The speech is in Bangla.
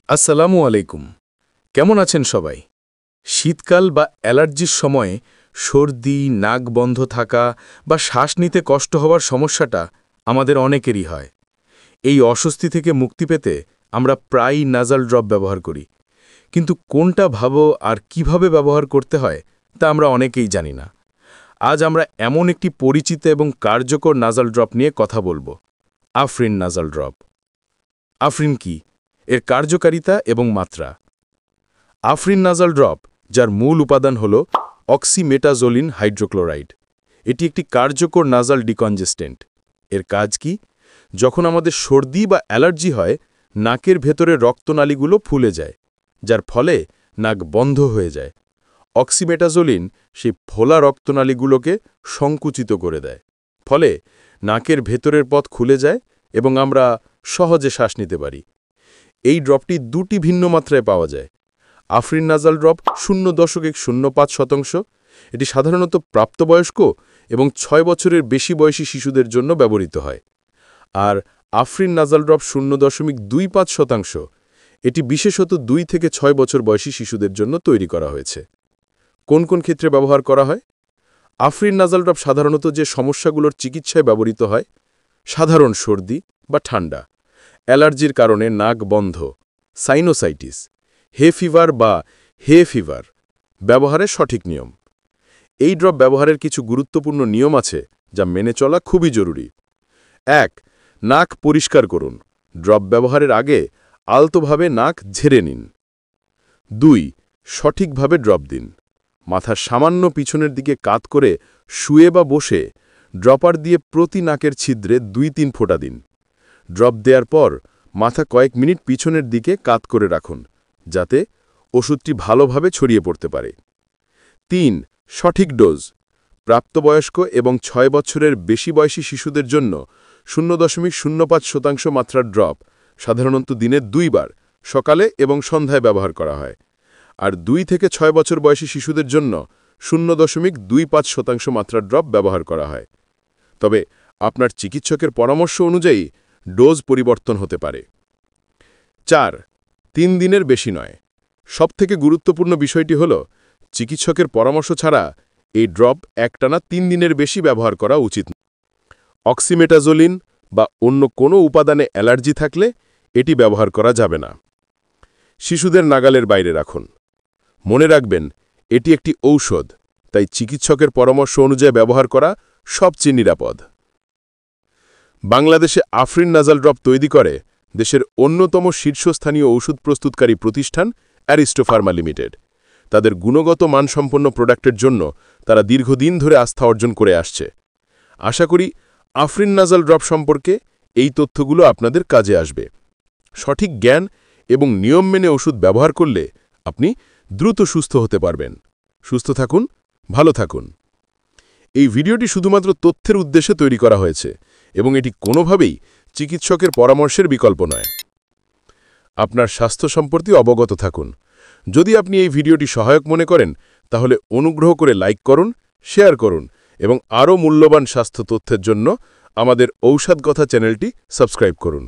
আসসালামু আলাইকুম। কেমন আছেন সবাই? শীতকাল বা অ্যালার্জির সময়ে সর্দি, নাক বন্ধ থাকা বা শ্বাস নিতে কষ্ট হওয়ার সমস্যাটা আমাদের অনেকেরই হয়। এই অস্বস্তি থেকে মুক্তি পেতে আমরা প্রায়ই নাজাল ড্রপ ব্যবহার করি, কিন্তু কোনটা ভালো আর কিভাবে ব্যবহার করতে হয় তা আমরা অনেকেই জানি না। আজ আমরা এমন একটি পরিচিত এবং কার্যকর নাজাল ড্রপ নিয়ে কথা বলবো, আফরিন নাজাল ড্রপ। আফরিন কি, এর কার্যকারিতা এবং মাত্রা? আফরিন নাজাল ড্রপ, যার মূল উপাদান হল অক্সিমেটাজোলিন হাইড্রোক্লোরাইড, এটি একটি কার্যকর নাজাল ডিকনজেস্টেন্ট। এর কাজ কি? যখন আমাদের সর্দি বা অ্যালার্জি হয়, নাকের ভেতরে রক্তনালীগুলো ফুলে যায়, যার ফলে নাক বন্ধ হয়ে যায়। অক্সিমেটাজোলিন সেই ফোলা রক্তনালীগুলোকে সংকুচিত করে দেয়, ফলে নাকের ভেতরের পথ খুলে যায় এবং আমরা সহজে শ্বাস নিতে পারি। এই ড্রপটি দুটি ভিন্ন মাত্রায় পাওয়া যায়। আফরিন নাজাল ড্রপ 0.05%। এটি সাধারণত প্রাপ্তবয়স্ক এবং 6 বছরের বেশি বয়সী শিশুদের জন্য ব্যবহৃত হয়। আর আফরিন নাজাল ড্রপ 0.25%। এটি বিশেষত 2 থেকে 6 বছর বয়সী শিশুদের জন্য তৈরি করা হয়েছে। কোন কোন ক্ষেত্রে ব্যবহার করা হয়? আফরিন নাজাল ড্রপ সাধারণত যে সমস্যাগুলোর চিকিৎসায় ব্যবহৃত হয়: সাধারণ সর্দি বা ঠান্ডা, অ্যালার্জির কারণে নাক বন্ধ, সাইনোসাইটিস, হে ফিভার বা হে ফিভার। ব্যবহারের সঠিক নিয়ম। এই ড্রপ ব্যবহারের কিছু গুরুত্বপূর্ণ নিয়ম আছে যা মেনে চলা খুবই জরুরি। 1. নাক পরিষ্কার করুন। ড্রপ ব্যবহারের আগে আলতোভাবে নাক ঝেড়ে নিন। 2. সঠিকভাবে ড্রপ দিন। মাথা সামান্য পিছনের দিকে কাত করে শুয়ে বা বসে ড্রপার দিয়ে প্রতি নাকের ছিদ্রে 2-3 ফোঁটা দিন। ড্রপ দেওয়ার পর মাথা কয়েক মিনিট পিছনের দিকে কাত করে রাখুন, যাতে ওষুধটি ভালোভাবে ছড়িয়ে পড়তে পারে। 3. সঠিক ডোজ। প্রাপ্তবয়স্ক এবং 6 বছরের বেশি বয়সী শিশুদের জন্য 0.05% মাত্রার ড্রপ সাধারণত দিনে 2 বার, সকালে এবং সন্ধ্যায় ব্যবহার করা হয়। আর 2 থেকে 6 বছর বয়সী শিশুদের জন্য 0.25% মাত্রার ড্রপ ব্যবহার করা হয়। তবে আপনার চিকিৎসকের পরামর্শ অনুযায়ী ডোজ পরিবর্তন হতে পারে। 4. 3 দিনের বেশি নয়। সবথেকে গুরুত্বপূর্ণ বিষয়টি হল, চিকিৎসকের পরামর্শ ছাড়া এই ড্রপ একটানা 3 দিনের বেশি ব্যবহার করা উচিত নয়। অক্সিমেটাজোলিন বা অন্য কোনো উপাদানে অ্যালার্জি থাকলে এটি ব্যবহার করা যাবে না। শিশুদের নাগালের বাইরে রাখুন। মনে রাখবেন, এটি একটি ঔষধ, তাই চিকিৎসকের পরামর্শ অনুযায়ী ব্যবহার করা সবচেয়ে নিরাপদ। বাংলাদেশে আফরিন নাজাল ড্রপ তৈরি করে দেশের অন্যতম শীর্ষস্থানীয় ওষুধ প্রস্তুতকারী প্রতিষ্ঠান অ্যারিস্টো ফার্মা লিমিটেড। তাদের গুণগত মানসম্পন্ন প্রোডাক্টের জন্য তারা দীর্ঘদিন ধরে আস্থা অর্জন করে আসছে। আশা করি আফরিন নাজাল ড্রপ সম্পর্কে এই তথ্যগুলো আপনাদের কাজে আসবে। সঠিক জ্ঞান এবং নিয়ম মেনে ওষুধ ব্যবহার করলে আপনি দ্রুত সুস্থ হতে পারবেন। সুস্থ থাকুন, ভালো থাকুন। এই ভিডিওটি শুধুমাত্র তথ্যের উদ্দেশ্যে তৈরি করা হয়েছে এবং এটি কোনোভাবেই চিকিৎসকের পরামর্শের বিকল্প নয়। আপনার স্বাস্থ্য সম্পর্কে অবগত থাকুন। যদি আপনি এই ভিডিওটি সহায়ক মনে করেন, তাহলে অনুগ্রহ করে লাইক করুন, শেয়ার করুন এবং আরও মূল্যবান স্বাস্থ্য তথ্যের জন্য আমাদের ঔষধ কথা চ্যানেলটি সাবস্ক্রাইব করুন।